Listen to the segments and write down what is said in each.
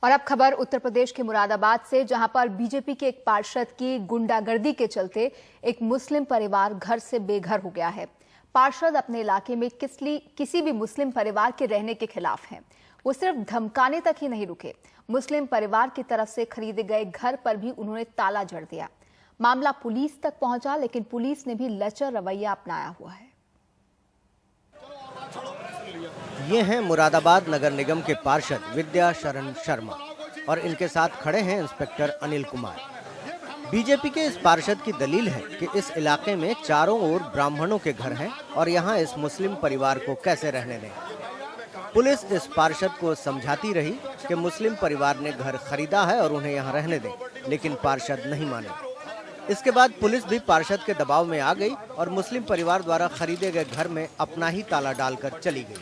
और अब खबर उत्तर प्रदेश के मुरादाबाद से, जहां पर बीजेपी के एक पार्षद की गुंडागर्दी के चलते एक मुस्लिम परिवार घर से बेघर हो गया है। पार्षद अपने इलाके में किसी भी मुस्लिम परिवार के रहने के खिलाफ हैं। वो सिर्फ धमकाने तक ही नहीं रुके, मुस्लिम परिवार की तरफ से खरीदे गए घर पर भी उन्होंने ताला जड़ दिया। मामला पुलिस तक पहुंचा, लेकिन पुलिस ने भी लचर रवैया अपनाया हुआ है। ये हैं मुरादाबाद नगर निगम के पार्षद विद्या शरण शर्मा और इनके साथ खड़े हैं इंस्पेक्टर अनिल कुमार। बीजेपी के इस पार्षद की दलील है कि इस इलाके में चारों ओर ब्राह्मणों के घर हैं और यहाँ इस मुस्लिम परिवार को कैसे रहने दें। पुलिस इस पार्षद को समझाती रही कि मुस्लिम परिवार ने घर खरीदा है और उन्हें यहाँ रहने दें, लेकिन पार्षद नहीं माने। इसके बाद पुलिस भी पार्षद के दबाव में आ गई और मुस्लिम परिवार द्वारा खरीदे गए घर में अपना ही ताला डालकर चली गई।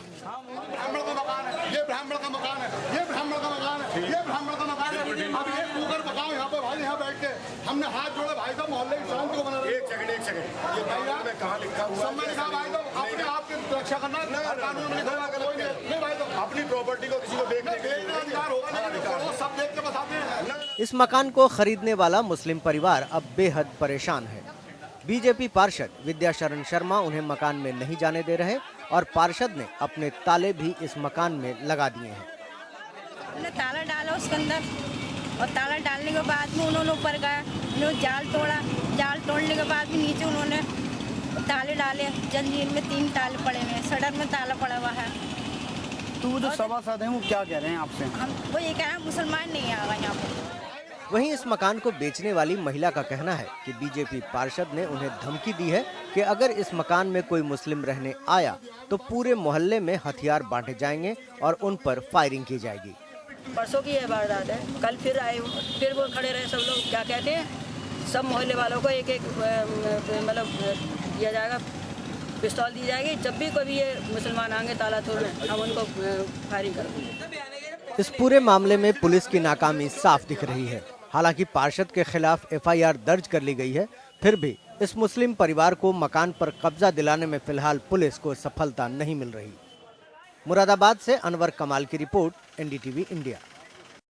ये ब्राह्मण का मकान है, ये ब्राह्मण का मकान है, ये ब्राह्मण का मकान है। अब ये कुकर पकाओ यहाँ पे भाई, यहाँ बैठ के हमने हाथ जोड़े भाई साहब, मोहल्ले की शांति को बना रहे। एक सेकंड ये भैया में कहाँ लिखा हुआ है? मैंने कहा भाई तो अपने आप की रक्षा करना, कानून में नहीं भाई, तो अपनी प्रॉपर्टी को किसी को बेचने का अधिकार होगा नहीं, सब देख के बताते हैं। इस मकान को खरीदने वाला मुस्लिम परिवार अब बेहद परेशान है। बीजेपी पार्षद विद्या शरण शर्मा उन्हें मकान में नहीं जाने दे रहे और पार्षद ने अपने ताले भी इस मकान में लगा दिए हैं। उन्होंने ताला डाला उसके अंदर और ताला डालने के बाद में उन्होंने ऊपर गया, उन्होंने जाल तोड़ा, जाल तोड़ने के बाद भी नीचे उन्होंने ताले डाले। जंजीर में 3 ताले पड़े हुए हैं, सड़क में ताला पड़ा हुआ है। तो जो सभासद हैं वो क्या कह रहे हैं आपसे? हम वो ये कह रहे हैं मुसलमान नहीं आएगा यहाँ पर। वहीं इस मकान को बेचने वाली महिला का कहना है कि बीजेपी पार्षद ने उन्हें धमकी दी है कि अगर इस मकान में कोई मुस्लिम रहने आया तो पूरे मोहल्ले में हथियार बांटे जाएंगे और उन पर फायरिंग की जाएगी। परसों की ये वारदात है, कल फिर आए, फिर वो खड़े रहे। सब लोग क्या कहते हैं, सब मोहल्ले वालों को एक मतलब दिया जाएगा, पिस्तौल दी जाएगी। जब भी कोई ये मुसलमान आएंगे ताला तोड़ने, हम उनको फायरिंग करेंगे। इस पूरे मामले में पुलिस की नाकामी साफ दिख रही है। हालांकि पार्षद के खिलाफ एफआईआर दर्ज कर ली गई है, फिर भी इस मुस्लिम परिवार को मकान पर कब्जा दिलाने में फिलहाल पुलिस को सफलता नहीं मिल रही। मुरादाबाद से अनवर कमाल की रिपोर्ट, एनडीटीवी इंडिया।